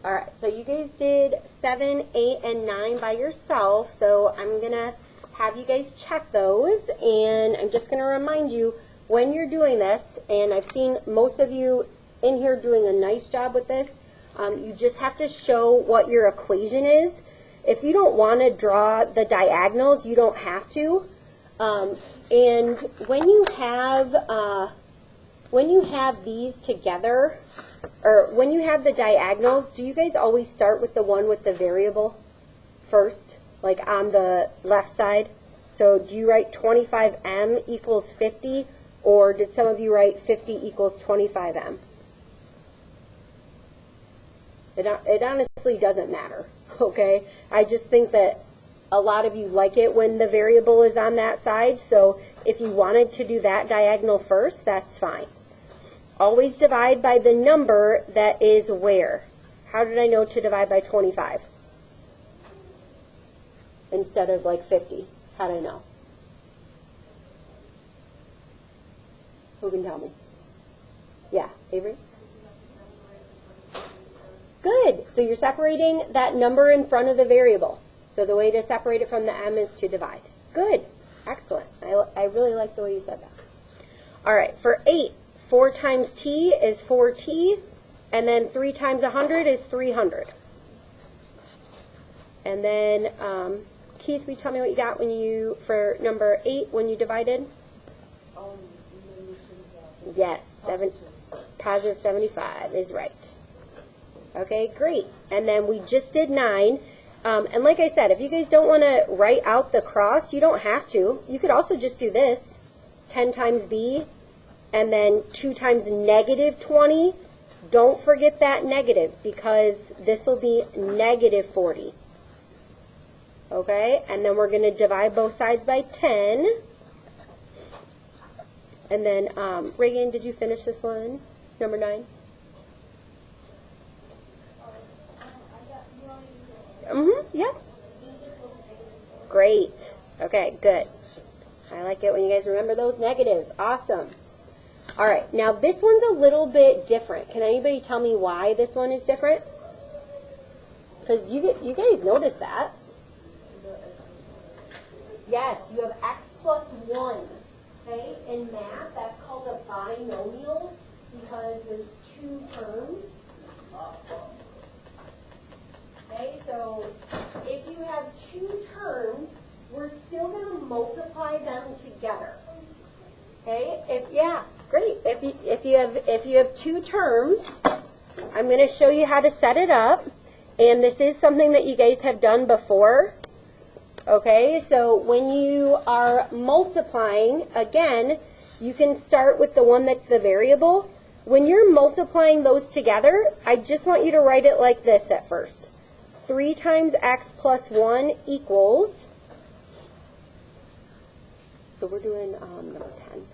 All right, so you guys did 7, 8, and 9 by yourself, so I'm going to have you guys check those, and I'm just going to remind you, when you're doing this, and I've seen most of you in here doing a nice job with this, you just have to show what your equation is. If you don't want to draw the diagonals, you don't have to. And when you have these together, or when you have the diagonals, do you guys always start with the one with the variable first, like on the left side? So do you write 25m equals 50, or did some of you write 50 equals 25m? It honestly doesn't matter, okay? I just think that a lot of you like it when the variable is on that side, so if you wanted to do that diagonal first, that's fine. Always divide by the number that is where? How did I know to divide by 25 instead of like 50? How did I know? Who can tell me? Yeah, Avery? Good. So you're separating that number in front of the variable. So the way to separate it from the m is to divide. Good. Excellent. I really like the way you said that. All right, for 8, 4 times t is 4t, and then 3 times 100 is 300. And then, Keith, will you tell me what you got when you, for number 8, when you divided? Yes, positive 75 is right. Okay, great. And then we just did 9. And like I said, if you guys don't want to write out the cross, you don't have to. You could also just do this, 10 times b, and then 2 times negative 20. Don't forget that negative, because this will be negative 40. Okay, and then we're going to divide both sides by 10. And then, Reagan, did you finish this one? Number 9? Yep. Great. Okay, good. I like it when you guys remember those negatives. Awesome. All right, now this one's a little bit different. Can anybody tell me why this one is different? Because you guys noticed that. Yes, you have x plus 1. Okay, in math, that's called a binomial because there's 2 terms. Okay, so if you have 2 terms, we're still going to multiply them together. Okay, great. If you have 2 terms, I'm going to show you how to set it up, and this is something that you guys have done before. Okay, so when you are multiplying, again, you can start with the one that's the variable. When you're multiplying those together, I just want you to write it like this at first. 3 times x plus 1 equals, so we're doing number 10.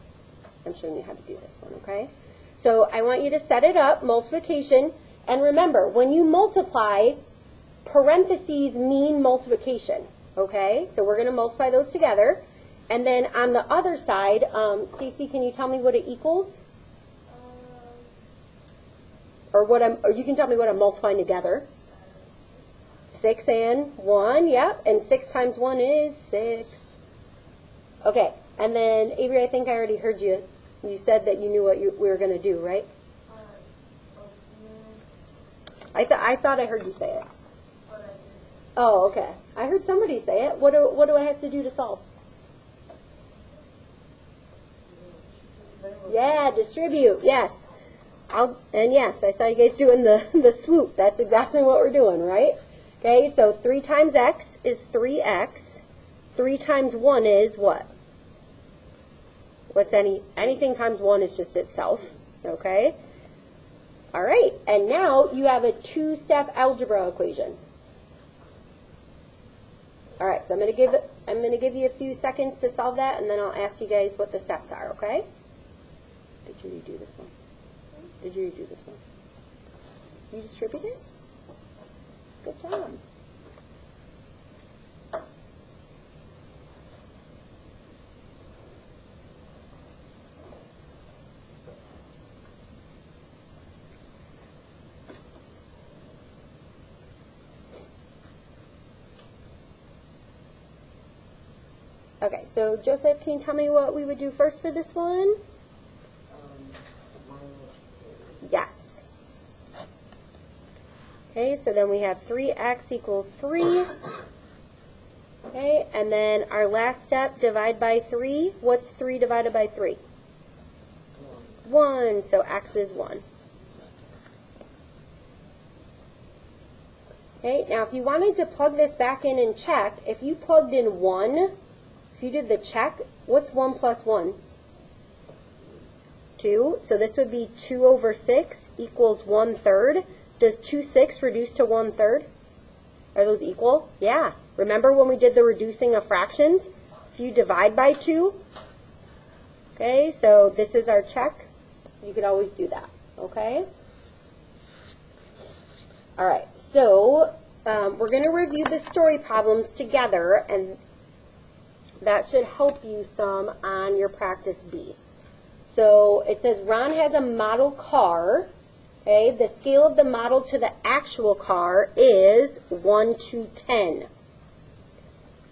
I'm showing you how to do this one, okay? So I want you to set it up, multiplication, and remember, when you multiply, parentheses mean multiplication, okay? So we're going to multiply those together. And then on the other side, Stacy, can you tell me what it equals? Or you can tell me what I'm multiplying together. 6 and 1, yep, and 6 times 1 is 6. Okay, and then Avery, I think I already heard you. You said that you knew what we were going to do, right? I thought I heard you say it. Oh, okay. I heard somebody say it. What do I have to do to solve? Yeah, distribute. Yes. And yes, I saw you guys doing the swoop. That's exactly what we're doing, right? Okay, so 3 times x is 3x. 3 times 1 is what? What's anything times 1 is just itself, okay? All right, and now you have a 2-step algebra equation. All right, so I'm going to give you a few seconds to solve that, and then I'll ask you guys what the steps are, okay? Did you redo this one? Did you redo this one? You distributed it? Good job. Okay, so Joseph, can you tell me what we would do first for this one? Yes. Okay, so then we have 3x equals 3. Okay, and then our last step, divide by 3. What's 3 divided by 3? 1, so x is 1. Okay, now if you wanted to plug this back in and check, if you plugged in 1, if you did the check, what's 1 plus 1? 2. So this would be 2 over 6 equals 1/3. Does 2/6 reduce to 1/3? Are those equal? Yeah. Remember when we did the reducing of fractions? If you divide by 2, okay, so this is our check. You could always do that, okay? All right, so we're going to review the story problems together, and that should help you some on your practice B. So it says Ron has a model car. Okay, the scale of the model to the actual car is 1 to 10.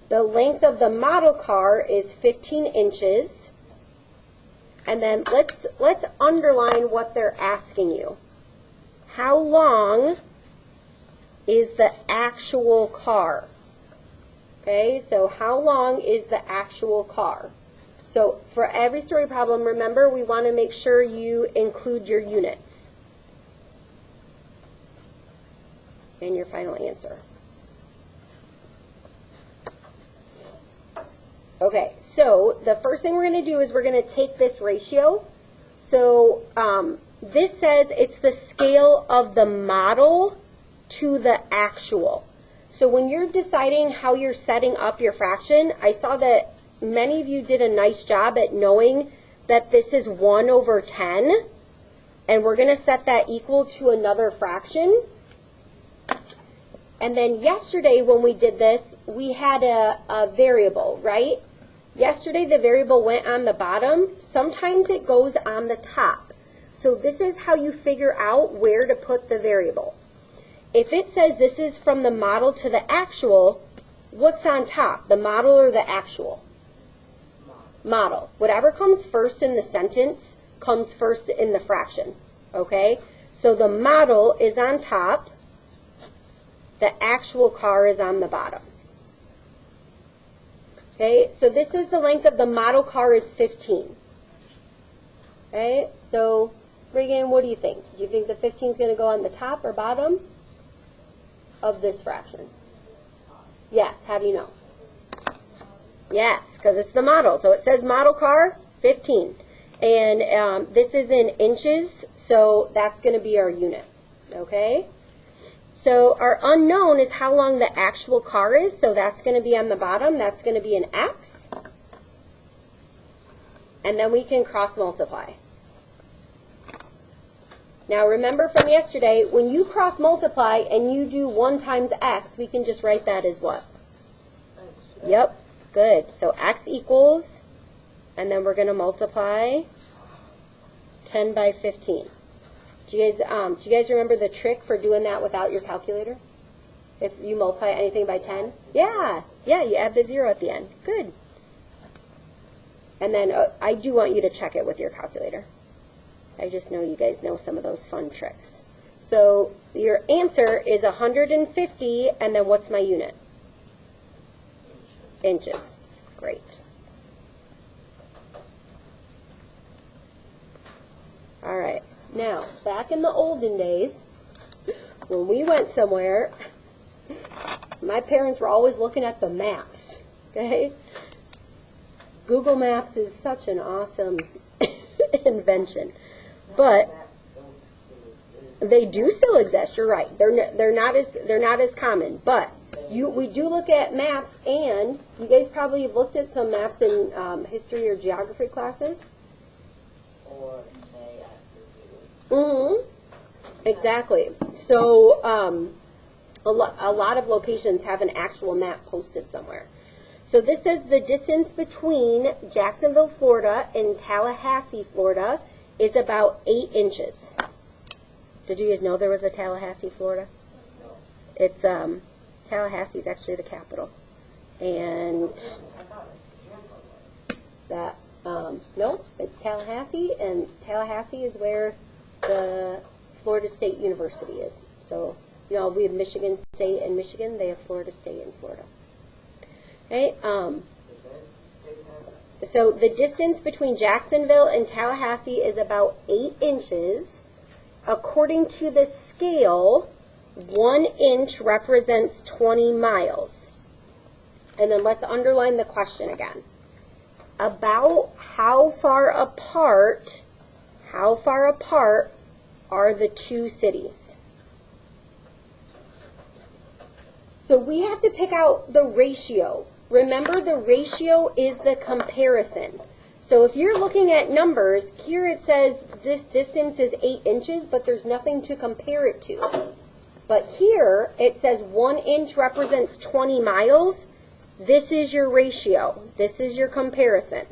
The length of the model car is 15 inches. And then let's underline what they're asking you. How long is the actual car? Okay, so how long is the actual car? So for every story problem, remember, we want to make sure you include your units in your final answer. Okay, so the first thing we're going to do is we're going to take this ratio. So this says it's the scale of the model to the actual. So when you're deciding how you're setting up your fraction, I saw that many of you did a nice job at knowing that this is 1 over 10, and we're going to set that equal to another fraction. And then yesterday when we did this, we had a variable, right? Yesterday the variable went on the bottom. Sometimes it goes on the top. So this is how you figure out where to put the variable. If it says this is from the model to the actual, what's on top, the model or the actual? Model. Whatever comes first in the sentence comes first in the fraction, okay? So the model is on top, the actual car is on the bottom. Okay, so this is the length of the model car is 15. Okay, so Reagan, what do you think? Do you think the 15 is going to go on the top or bottom of this fraction? Yes, how do you know? Yes, because it's the model. So it says model car, 15. And this is in inches, so that's going to be our unit. Okay? So our unknown is how long the actual car is, so that's going to be on the bottom. That's going to be an x. And then we can cross multiply. Now remember from yesterday, when you cross multiply and you do 1 times x, we can just write that as what? Yep, good. So x equals, and then we're going to multiply 10 by 15. Do you guys remember the trick for doing that without your calculator? If you multiply anything by 10? Yeah, you add the 0 at the end. Good. And then I do want you to check it with your calculator. I just know you guys know some of those fun tricks. So your answer is 150, and then what's my unit? Inches. Great. All right. Now, back in the olden days, when we went somewhere, my parents were always looking at the maps, okay? Google Maps is such an awesome invention. But they do still exist, you're right. They're not as common, but we do look at maps, and you guys probably have looked at some maps in history or geography classes. Or say Exactly. So a lot of locations have an actual map posted somewhere. So this says the distance between Jacksonville, Florida and Tallahassee, Florida is about 8 inches. Did you guys know there was a Tallahassee, Florida? No. It's Tallahassee is actually the capital. And I thought it was That, no, it's Tallahassee, and Tallahassee is where the Florida State University is. So, you know, we have Michigan State in Michigan, they have Florida State in Florida. Okay, so the distance between Jacksonville and Tallahassee is about 8 inches. According to the scale, 1 inch represents 20 miles. And then let's underline the question again. About how far apart are the two cities? So we have to pick out the ratio. Remember, the ratio is the comparison. So if you're looking at numbers, here it says this distance is 8 inches, but there's nothing to compare it to. But here it says 1 inch represents 20 miles. This is your ratio. This is your comparison.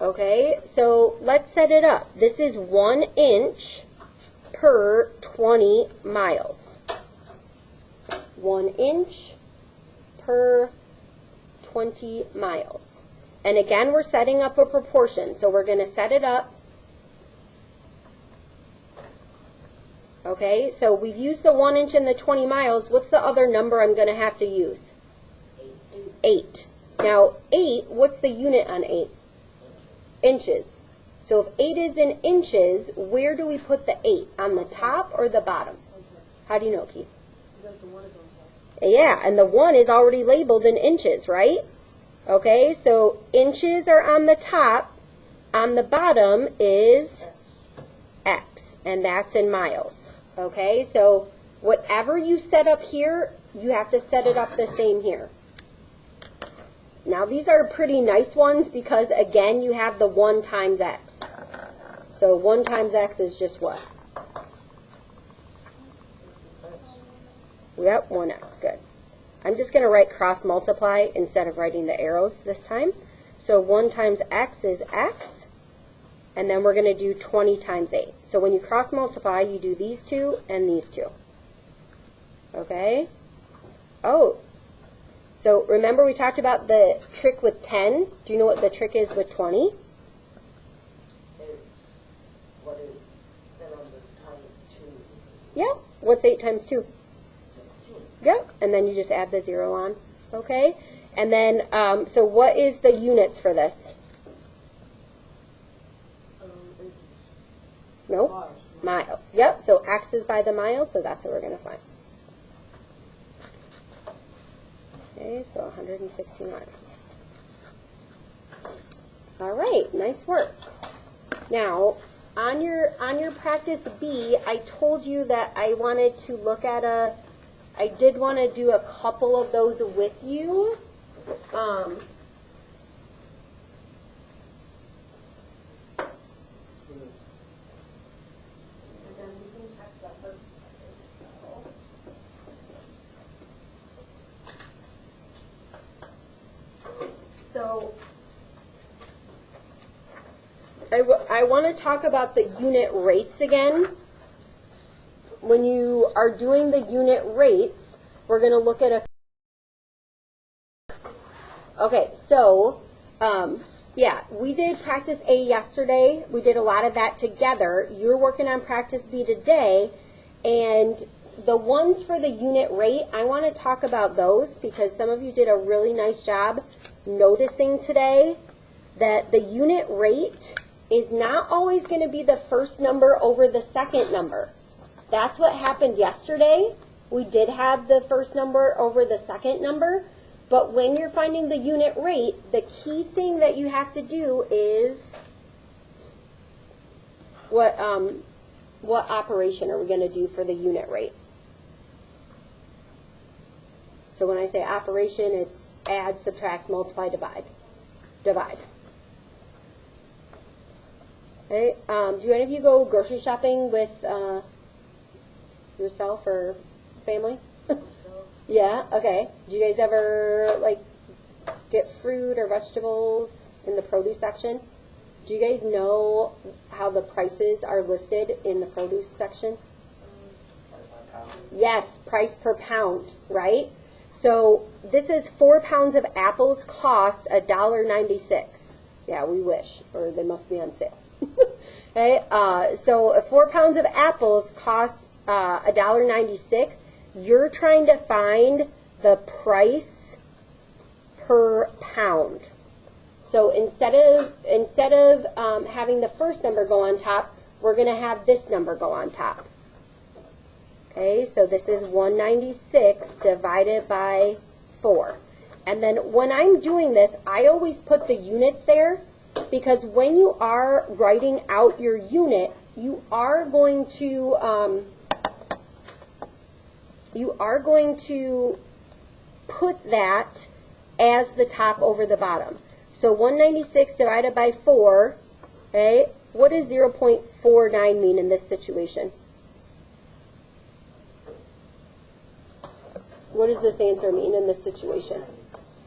Okay, so let's set it up. This is 1 inch per 20 miles. 1 inch per 20 miles. And again, we're setting up a proportion. So we're going to set it up. Okay, so we've used the 1 inch and the 20 miles. What's the other number I'm going to have to use? 8. Now, 8, what's the unit on 8? Inches. So if 8 is in inches, where do we put the 8? On the top or the bottom? How do you know, Keith? Yeah, and the 1 is already labeled in inches, right? Okay, so inches are on the top. On the bottom is X, and that's in miles. Okay, so whatever you set up here, you have to set it up the same here. Now these are pretty nice ones because, again, you have the 1 times X. So 1 times X is just what? Yep, 1X, good. I'm just going to write cross multiply instead of writing the arrows this time. So 1 times X is X, and then we're going to do 20 times 8. So when you cross multiply, you do these two and these two. Okay? Oh, so remember we talked about the trick with 10. Do you know what the trick is with 20? What is the number times 2? Yeah. What's 8 times 2? Yep, and then you just add the 0 on, okay? And then, so what is the units for this? No? Miles. Yep, so X is by the mile, so that's what we're going to find. Okay, so 160 miles. All right, nice work. Now, on your practice B, I told you that I wanted to look at I did want to do a couple of those with you. So I want to talk about the unit rates again. When you are doing the unit rates, we're going to look at okay, so, yeah, we did practice A yesterday. We did a lot of that together. You're working on practice B today, and the ones for the unit rate, I want to talk about those because some of you did a really nice job noticing today that the unit rate is not always going to be the first number over the second number. That's what happened yesterday. We did have the first number over the second number, but when you're finding the unit rate, the key thing that you have to do is what operation are we going to do for the unit rate? So when I say operation, it's add, subtract, multiply, divide. Divide. Okay. Do any of you go grocery shopping with yourself or family? Yeah, okay. Do you guys ever like get fruit or vegetables in the produce section? Do you guys know how the prices are listed in the produce section? Yes, price per pound, right? So this is 4 pounds of apples cost $1.96. Yeah, we wish, or they must be on sale. Okay, so 4 pounds of apples cost $1.96. You're trying to find the price per pound. So instead of having the first number go on top, we're going to have this number go on top. Okay, so this is 196 divided by 4. And then when I'm doing this, I always put the units there, because when you are writing out your unit, you are going to put that as the top over the bottom. So 196 divided by 4, okay, what does 0.49 mean in this situation? What does this answer mean in this situation?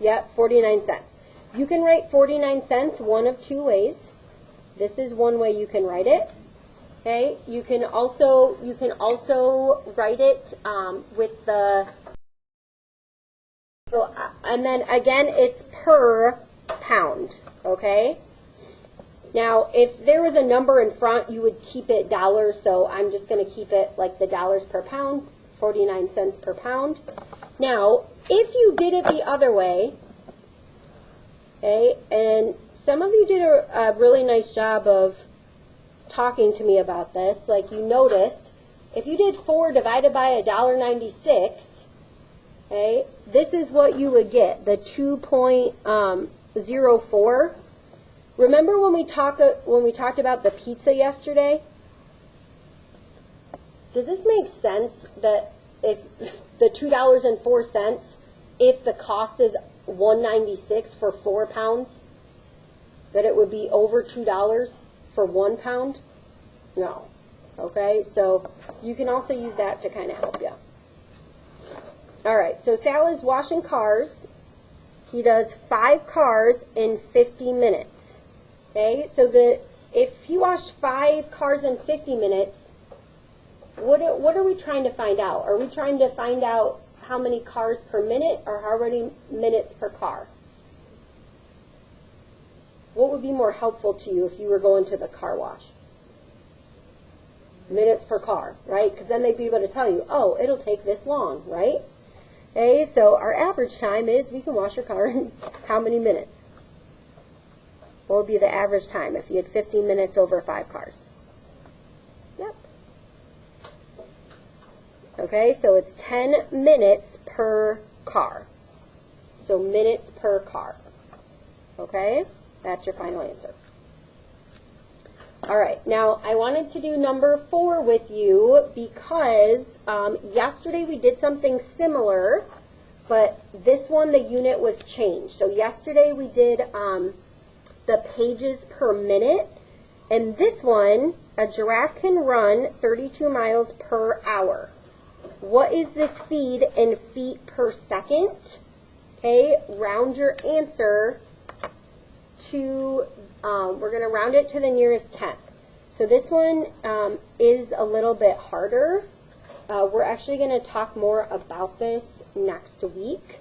Yep, 49 cents. You can write 49 cents one of two ways. This is one way you can write it. Okay, you can also write it with the, so, and then again it's per pound. Okay. Now, if there was a number in front, you would keep it dollars. So I'm just going to keep it like the dollars per pound, 49 cents per pound. Now, if you did it the other way, okay, and some of you did a really nice job of talking to me about this, like you noticed, if you did 4 divided by $1.96, okay, this is what you would get, the 2.04. Remember when we talked about the pizza yesterday? Does this make sense that if the $2.04, if the cost is $1.96 for 4 pounds, that it would be over $2 for 1 pound? No. Okay, so you can also use that to kind of help you. All right, so Sal is washing cars. He does 5 cars in 50 minutes. Okay, so if he washed 5 cars in 50 minutes, what are we trying to find out? Are we trying to find out how many cars per minute or how many minutes per car? What would be more helpful to you if you were going to the car wash? Minutes per car, right? Because then they'd be able to tell you, oh, it'll take this long, right? Okay, so our average time is we can wash your car in how many minutes? What would be the average time if you had 15 minutes over 5 cars? Yep. Okay, so it's 10 minutes per car. So minutes per car. Okay, that's your final answer. All right, now I wanted to do number 4 with you because yesterday we did something similar, but this one the unit was changed. So yesterday we did the pages per minute, and this one, a giraffe can run 32 miles per hour. What is this speed in feet per second? Okay, round your answer to, we're going to round it to the nearest tenth. So this one is a little bit harder. We're actually going to talk more about this next week.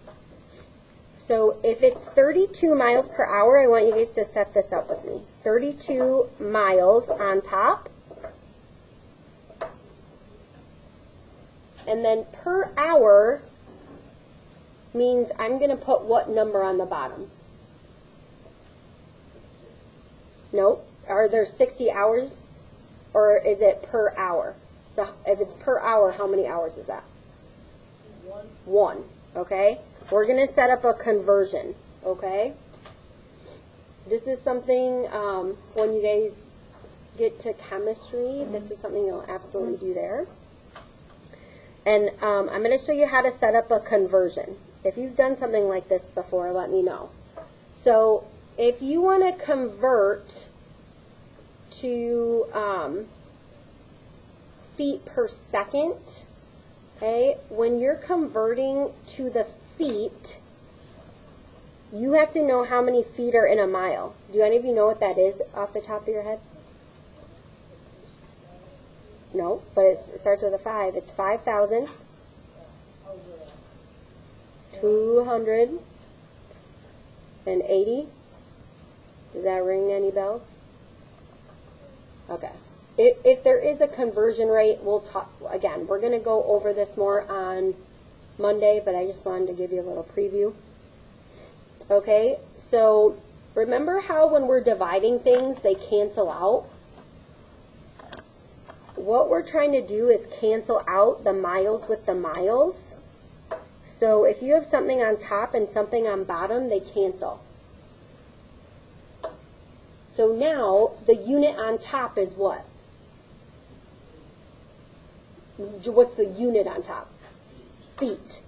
So if it's 32 miles per hour, I want you guys to set this up with me. 32 miles on top. And then per hour means I'm going to put what number on the bottom? Nope. Are there 60 hours? Or is it per hour? So if it's per hour, how many hours is that? 1. Okay. We're going to set up a conversion. Okay. This is something, when you guys get to chemistry, this is something you'll absolutely do there. And I'm going to show you how to set up a conversion. If you've done something like this before, let me know. So if you want to convert to feet per second, okay, when you're converting to the feet, you have to know how many feet are in a mile. Do any of you know what that is off the top of your head? No, but it starts with a 5. It's 5,000 280. Does that ring any bells? Okay. If there is a conversion rate, we'll talk, again, we're going to go over this more on Monday, but I just wanted to give you a little preview. Okay, so remember how when we're dividing things, they cancel out? What we're trying to do is cancel out the miles with the miles. So if you have something on top and something on bottom, they cancel. So now the unit on top is what? What's the unit on top? Feet.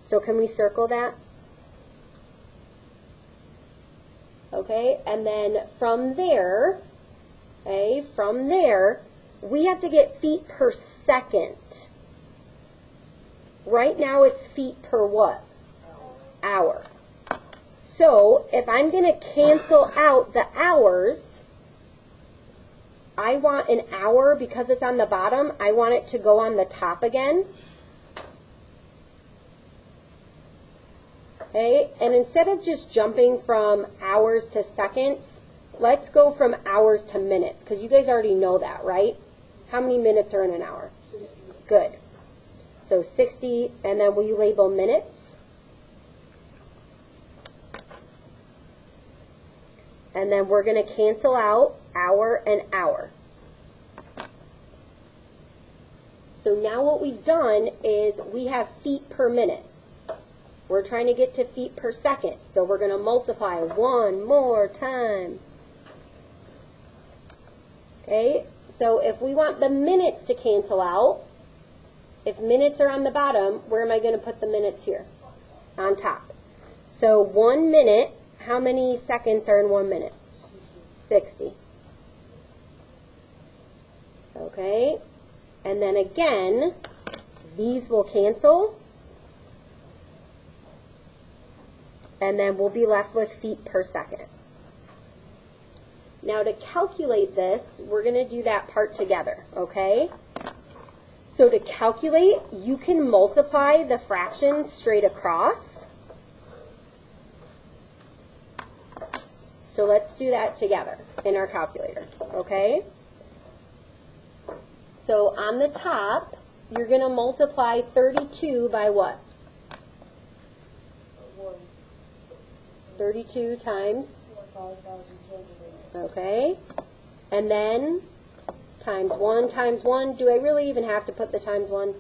So can we circle that? Okay, and then from there, we have to get feet per second. Right now it's feet per what? Hour. So if I'm going to cancel out the hours, I want an hour, because it's on the bottom, I want it to go on the top again. Okay, and instead of just jumping from hours to seconds, let's go from hours to minutes, because you guys already know that, right? How many minutes are in an hour? Good. So 60, and then will you label minutes? And then we're going to cancel out hour and hour. So now what we've done is we have feet per minute. We're trying to get to feet per second. So we're going to multiply one more time. Okay, so if we want the minutes to cancel out, if minutes are on the bottom, where am I going to put the minutes here? On top. So 1 minute, how many seconds are in 1 minute? 60. Okay, and then again, these will cancel, and then we'll be left with feet per second. Now to calculate this, we're going to do that part together, okay? So to calculate, you can multiply the fractions straight across. So let's do that together in our calculator, okay? So on the top, you're going to multiply 32 by what? 32 times? Okay. And then times 1 times 1. Do I really even have to put the times 1?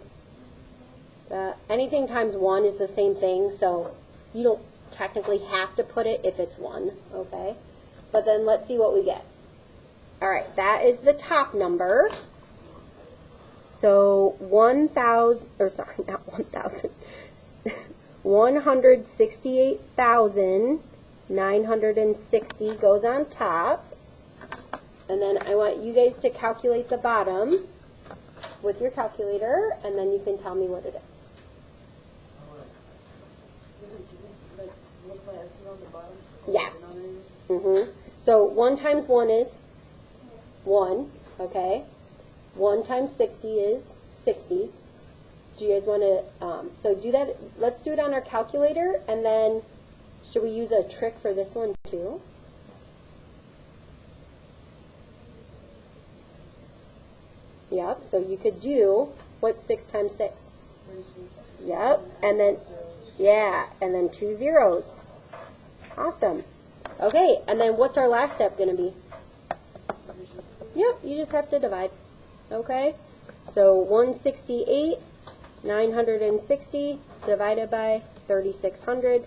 Anything times 1 is the same thing, so you don't technically have to put it if it's 1, okay? But then let's see what we get. All right, that is the top number. So 1,000, or sorry, not 1,000, 168,960 goes on top. And then I want you guys to calculate the bottom with your calculator, and then you can tell me what it is. Yes. So 1 times 1 is 1, okay? 1 times 60 is 60. Do you guys want to, so do that, let's do it on our calculator, and then should we use a trick for this one too? Yep, so you could do, what's 6 times 6? Yep, and then, yeah, and then 2 zeros. Awesome. Okay, and then what's our last step going to be? Yep, you just have to divide. Okay, so 168,960 divided by 3,600.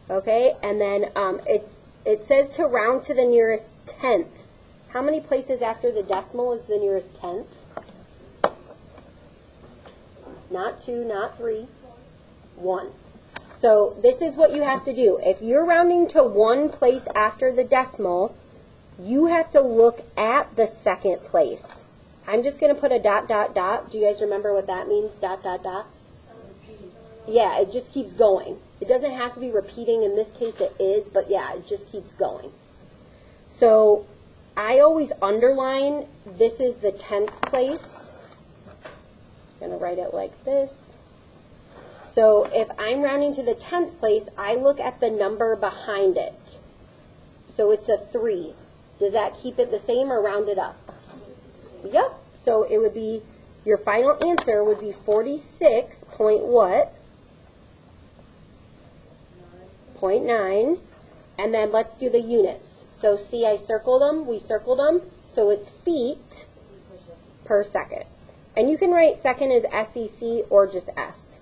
Okay, and then it says to round to the nearest tenth. How many places after the decimal is the nearest tenth? Not 2, not 3, 1. So this is what you have to do. If you're rounding to one place after the decimal, you have to look at the second place. I'm just going to put a dot, dot, dot. Do you guys remember what that means, dot, dot, dot? Yeah, it just keeps going. It doesn't have to be repeating. In this case, it is, but yeah, it just keeps going. So I always underline, this is the tenths place. I'm going to write it like this. So if I'm rounding to the tens place, I look at the number behind it. So it's a 3. Does that keep it the same or round it up? Yep. So it would be, your final answer would be 46 point what? 0.9. And then let's do the units. So see, I circled them. We circled them. So it's feet per second. And you can write second as SEC or just S.